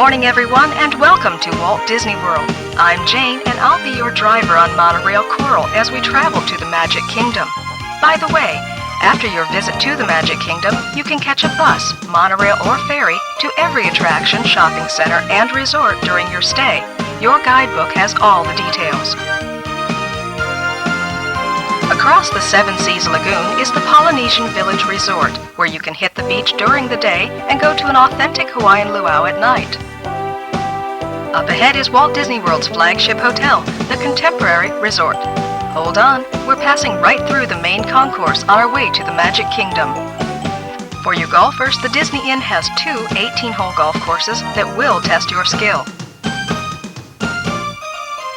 morning, everyone, and welcome to Walt Disney World. I'm Jane, and I'll be your driver on Monorail Coral as we travel to the Magic Kingdom. By the way, after your visit to the Magic Kingdom, you can catch a bus, monorail, or ferry to every attraction, shopping center, and resort during your stay. Your guidebook has all the details. Across the Seven Seas Lagoon is the Polynesian Village Resort, where you can hit the beach during the day and go to an authentic Hawaiian luau at night. Up ahead is Walt Disney World's flagship hotel, the Contemporary Resort. Hold on, we're passing right through the main concourse on our way to the Magic Kingdom. For you golfers, the Disney Inn has two 18-hole golf courses that will test your skill.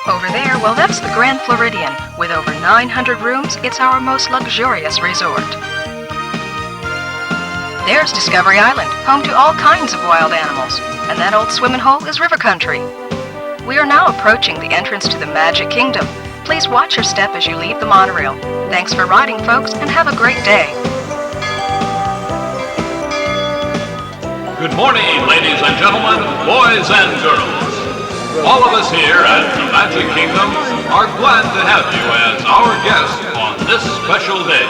Over there, well, that's the Grand Floridian. With over 900 rooms, it's our most luxurious resort. There's Discovery Island, home to all kinds of wild animals. And that old swimming hole is River Country. We are now approaching the entrance to the Magic Kingdom. Please watch your step as you leave the monorail. Thanks for riding, folks, and have a great day. Good morning, ladies and gentlemen, boys and girls. All of us here at the Magic Kingdom are glad to have you as our guest on this special day.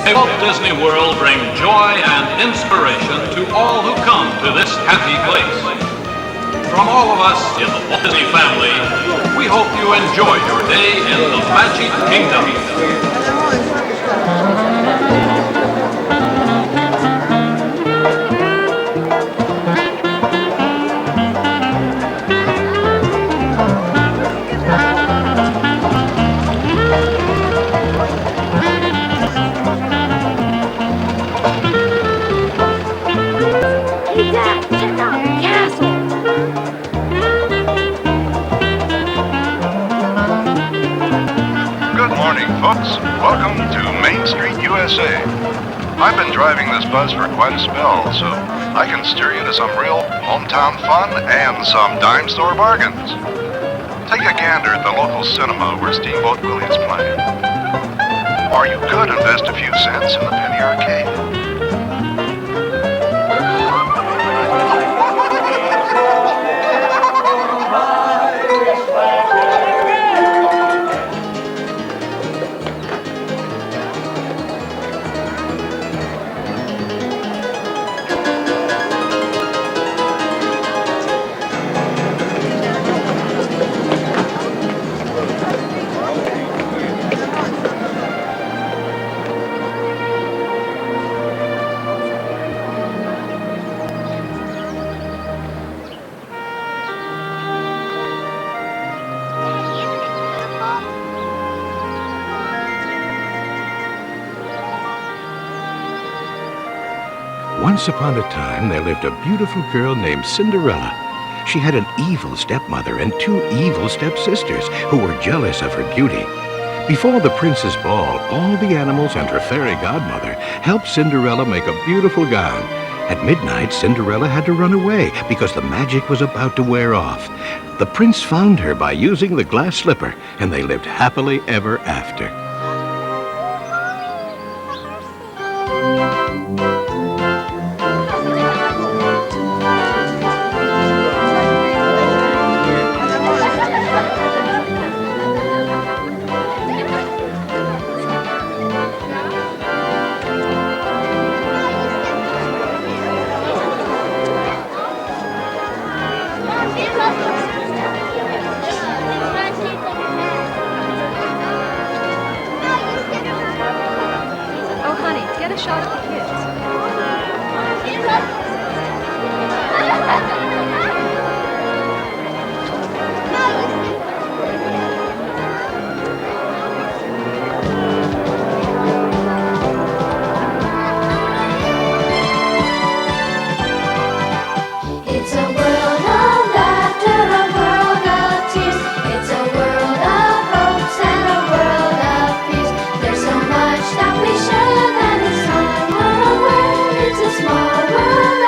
May Walt Disney World bring joy and inspiration to all who come to this happy place. From all of us in the Walt Disney family, we hope you enjoy your day in the Magic Kingdom. Welcome to Main Street, USA. I've been driving this bus for quite a spell, so I can steer you to some real hometown fun and some dime store bargains. Take a gander at the local cinema where Steamboat Willie's playing. Or you could invest a few cents in the Penny Arcade. Once upon a time, there lived a beautiful girl named Cinderella. She had an evil stepmother and two evil stepsisters who were jealous of her beauty. Before the prince's ball, all the animals and her fairy godmother helped Cinderella make a beautiful gown. At midnight, Cinderella had to run away because the magic was about to wear off. The prince found her by using the glass slipper, and they lived happily ever after. Oh, honey, get a shot of the kids. It's a world of laughter, a world of tears. It's a world of hopes and a world of peace. There's so much that we share that it's not our world. It's a small world.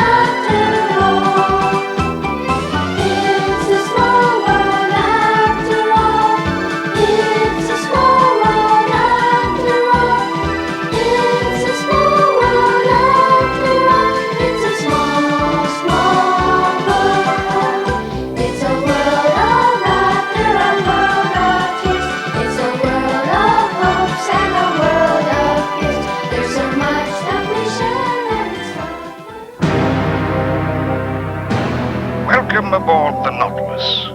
aboard the Nautilus.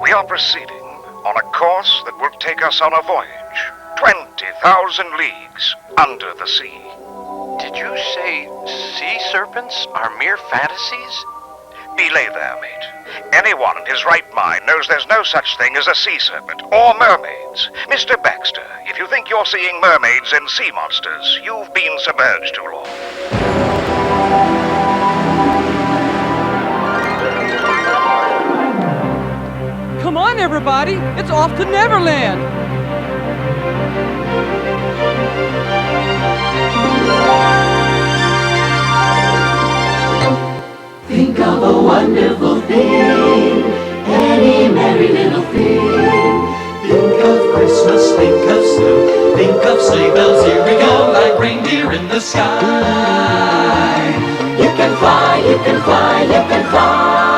We are proceeding on a course that will take us on a voyage 20,000 leagues under the sea. Did you say sea serpents are mere fantasies? Belay there, mate. Anyone in his right mind knows there's no such thing as a sea serpent or mermaids. Mr. Baxter, if you think you're seeing mermaids and sea monsters, you've been submerged too long. Come on, everybody! It's off to Neverland! Think of a wonderful thing, any merry little thing. Think of Christmas, think of snow, think of sleigh bells, here we go, like reindeer in the sky. You can fly, you can fly, you can fly.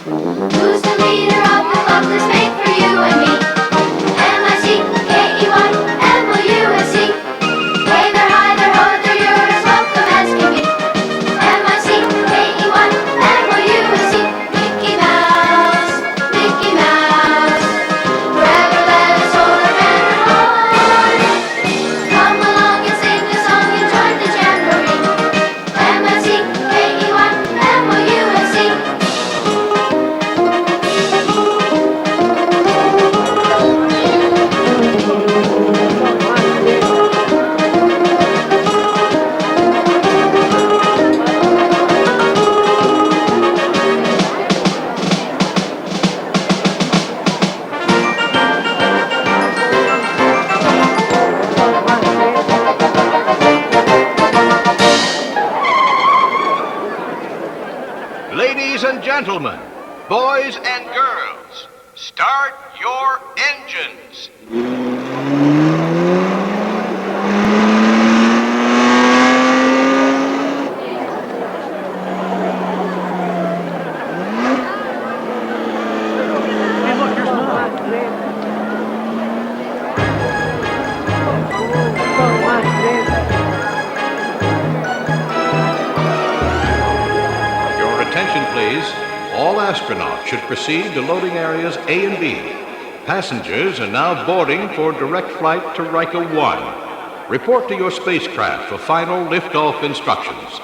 Who's the leader of the club that's made for you and me? M-I-C-K-E-Y-M-O-U-S-E. Hey, they're high, they're ho, they're yours, welcome as can be. M-I-C-K-E-Y-M-O-U-S-E. Mickey Mouse, Mickey Mouse. Forever let us hold our banner high. Come along and sing a song and join the jamboree. M-I-C-K-E-Y-M-O-U-S-E. Ladies and gentlemen, boys and girls, start your engines. Your attention, please. All astronauts should proceed to loading areas A and B. Passengers are now boarding for direct flight to Riker 1. Report to your spacecraft for final liftoff instructions.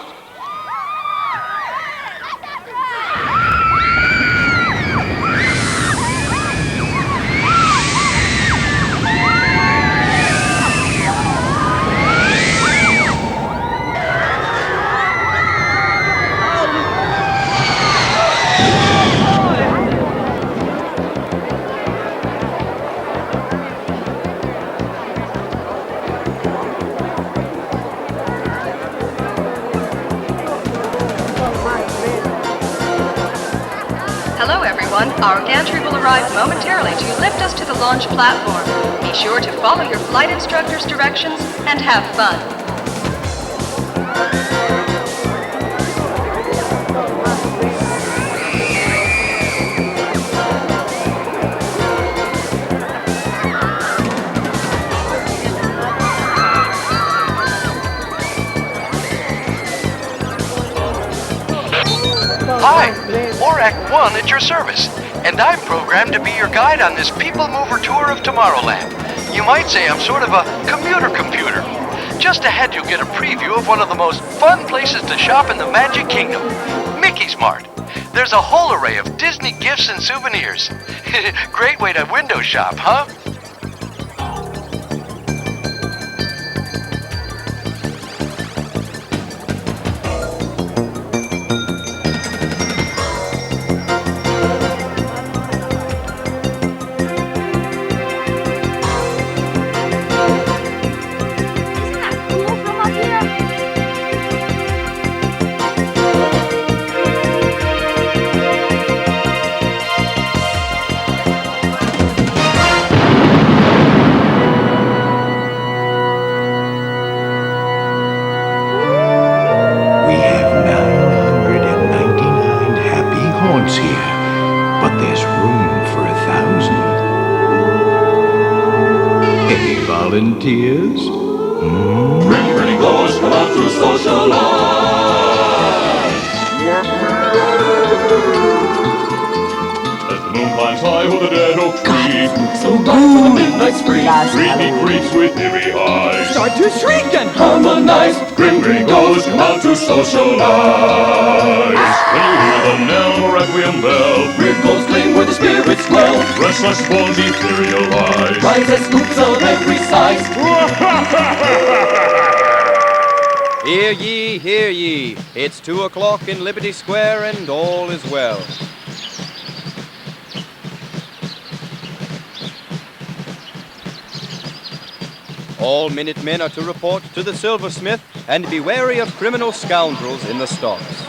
Hello, everyone. Our gantry will arrive momentarily to lift us to the launch platform. Be sure to follow your flight instructor's directions and have fun. Hi, Borak 1 at your service, and I'm programmed to be your guide on this People Mover tour of Tomorrowland. You might say I'm sort of a commuter computer. Just ahead, you'll get a preview of one of the most fun places to shop in the Magic Kingdom, Mickey's Mart. There's a whole array of Disney gifts and souvenirs. Great way to window shop, huh? We have 999 happy haunts here, but there's room for 1,000. Any volunteers? Pretty boys come out to socialize. As the moon climbs high over the dead oak tree, so dark for the midnight spree, creepy creeps with eerie eyes. Start to shriek and Harmonize, grim ghosts come out to socialize. When you hear the knell, requiem bell, weird ghosts gleam where the spirits dwell. Restless bones etherealize, rise as scoops of every size. Hear ye, hear ye. It's 2 o'clock in Liberty Square and all is well. All Minutemen are to report to the silversmith and be wary of criminal scoundrels in the stocks.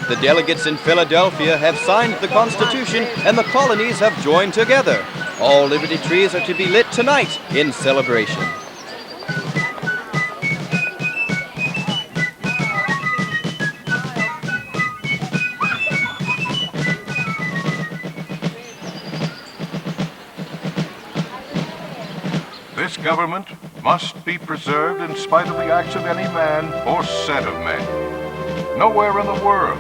The delegates in Philadelphia have signed the Constitution and the colonies have joined together. All Liberty trees are to be lit tonight in celebration. This government must be preserved in spite of the acts of any man or set of men. Nowhere in the world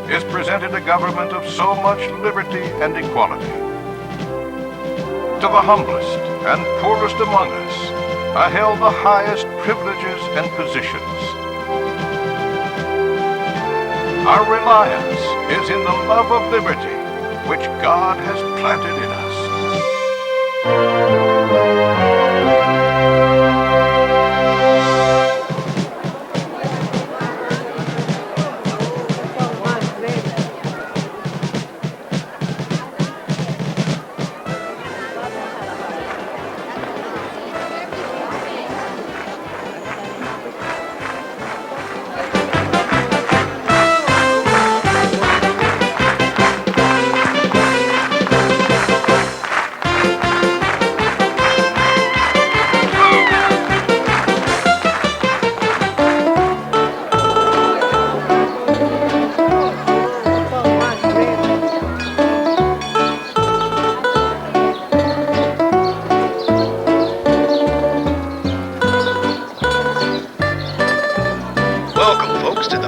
is presented a government of so much liberty and equality. To the humblest and poorest among us are held the highest privileges and positions. Our reliance is in the love of liberty which God has planted in us.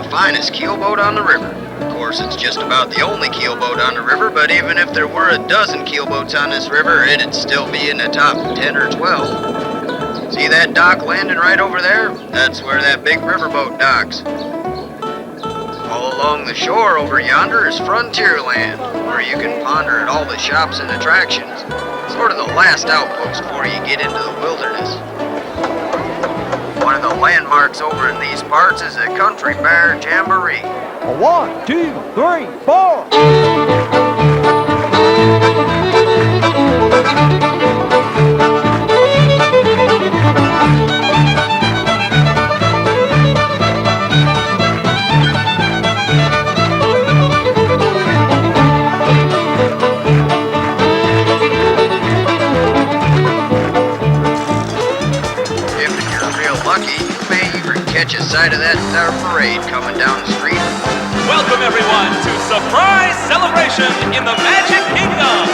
Finest keelboat on the river. Of course, it's just about the only keelboat on the river, but even if there were a dozen keelboats on this river, it'd still be in the top 10 or 12. See that dock landing right over there? That's where that big riverboat docks. All along the shore over yonder is Frontierland, where you can ponder at all the shops and attractions. Sort of the last outpost before you get into the wilderness. One of the landmarks over in these parts is the Country Bear Jamboree. 1, 2, 3, 4. Catch a sight of that parade coming down the street. Welcome everyone to Surprise Celebration in the Magic Kingdom!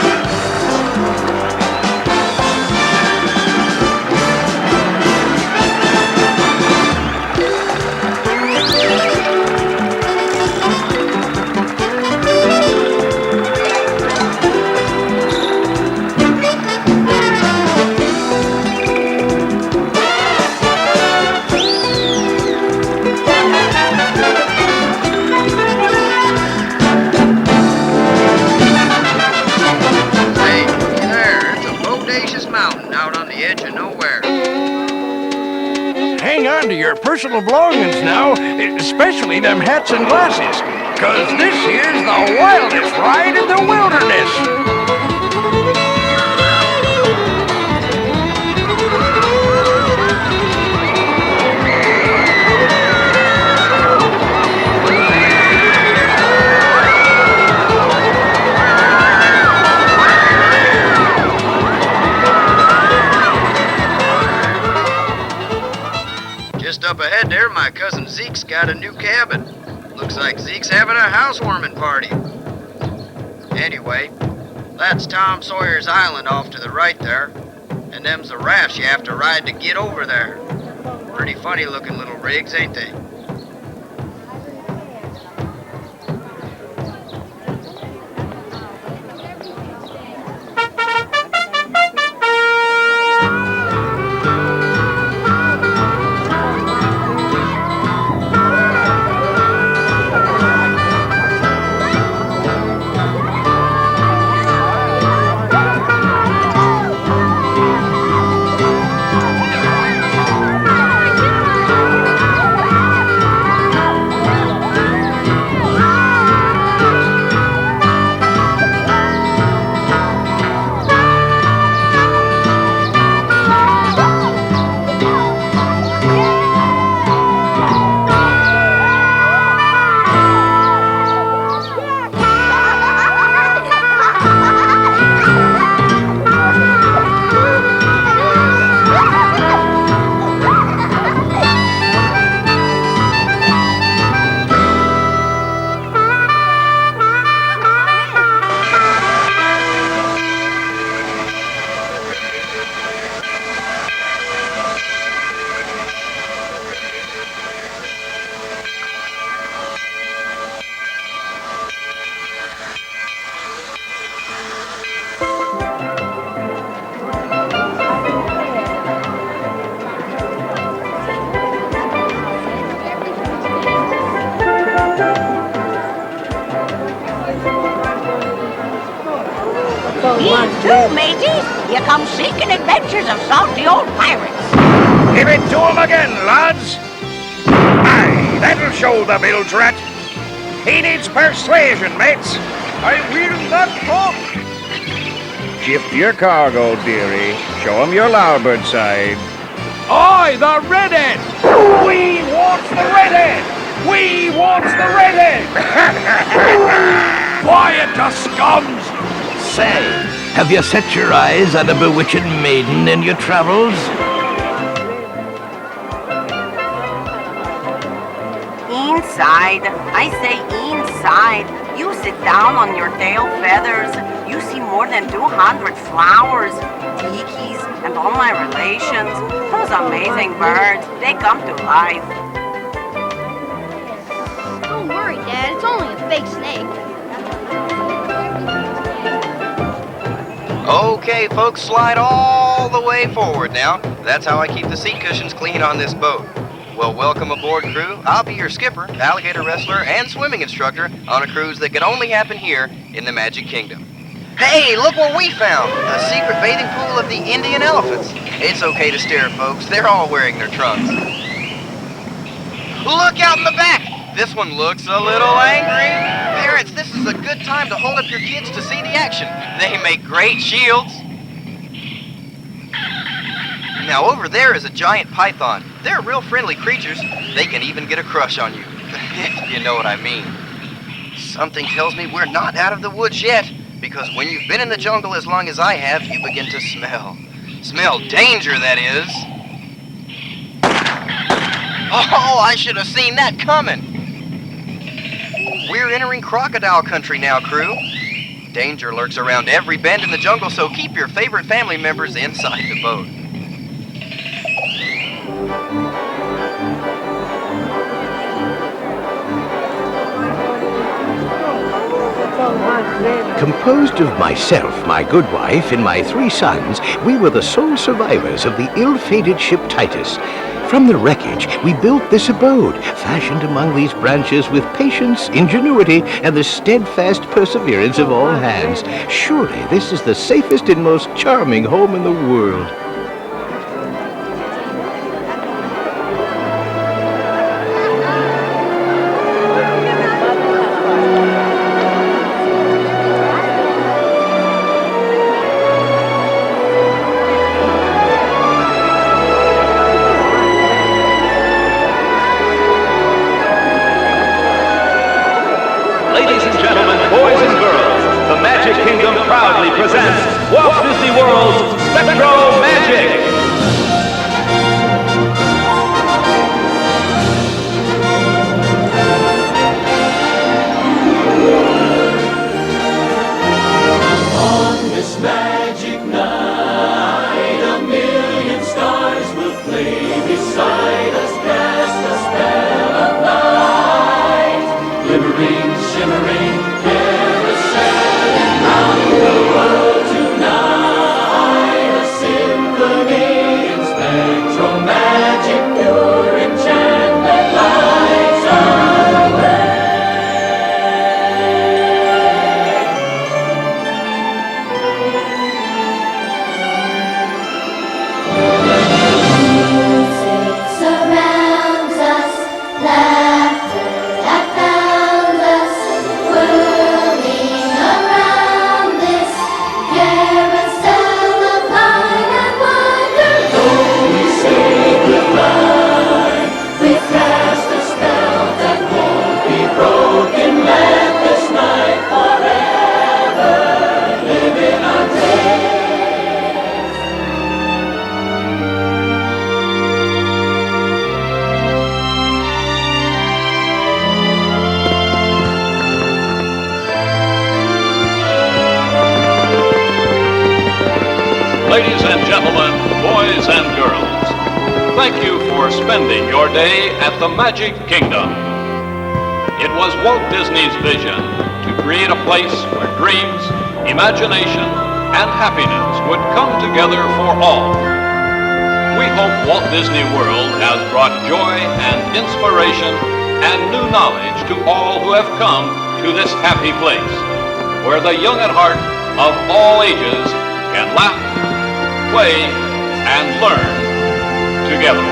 hang on to your personal belongings now, especially them hats and glasses, 'cause this here's the wildest ride in the wilderness. Just up ahead there, my cousin Zeke's got a new cabin. Looks like Zeke's having a housewarming party. Anyway, that's Tom Sawyer's Island off to the right there. And them's the rafts you have to ride to get over there. Pretty funny looking little rigs, ain't they? You too, mateys. You come seeking adventures of salty old pirates. Give it to 'em again, lads. Aye, that'll show the bilge rat. He needs persuasion, mates. I will not talk. Shift your cargo, dearie. Show 'em your larboard side. Aye, the redhead! We want the redhead! We want the redhead! Quiet, the scums! Say, have you set your eyes on a bewitching maiden in your travels? Inside. I say inside. You sit down on your tail feathers. You see more than 200 flowers, tikis, and all my relations. Those amazing birds, they come to life. Don't worry, Dad. It's only a fake snake. Okay, folks, slide all the way forward now. That's how I keep the seat cushions clean on this boat. Well, welcome aboard, crew. I'll be your skipper, alligator wrestler, and swimming instructor on a cruise that can only happen here in the Magic Kingdom. Hey, look what we found! A secret bathing pool of the Indian elephants. It's okay to stare, folks. They're all wearing their trunks. Look out in the back! This one looks a little angry. Parents, this is a good time to hold up your kids to see the action. They make great shields. Now over there is a giant python. They're real friendly creatures. They can even get a crush on you, if you know what I mean. Something tells me we're not out of the woods yet, because when you've been in the jungle as long as I have, you begin to smell danger, that is. Oh, I should have seen that coming. We're entering crocodile country now, crew. Danger lurks around every bend in the jungle, so keep your favorite family members inside the boat. Composed of myself, my good wife, and my 3 sons, we were the sole survivors of the ill-fated ship Titus. From the wreckage, we built this abode, fashioned among these branches with patience, ingenuity, and the steadfast perseverance of all hands. Surely this is the safest and most charming home in the world. proudly presents Walt Disney World's Spectro Magic. On this magic night, a million stars will play beside us, cast a spell of light, glimmering, shimmering, carouseling round the world tonight. A symphony in spectro magic, pure enchantment lights our way. Surrounds us, laughter that found us, whirling around this carousel of light and wonder. Though we say goodbye, we cast a spell that won't be broken. Let this night forever live in our days. Ladies and gentlemen, boys and girls, thank you for spending your day at the Magic Kingdom. It was Walt Disney's vision to create a place where dreams, imagination, and happiness would come together for all. We hope Walt Disney World has brought joy and inspiration and new knowledge to all who have come to this happy place, where the young at heart of all ages can laugh, play, and learn together.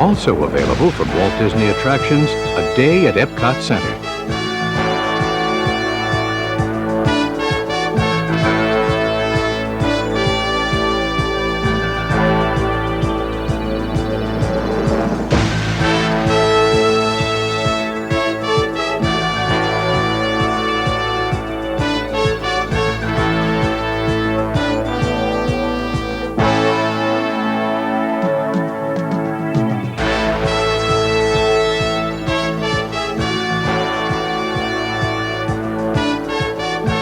Also available from Walt Disney Attractions, a day at Epcot Center.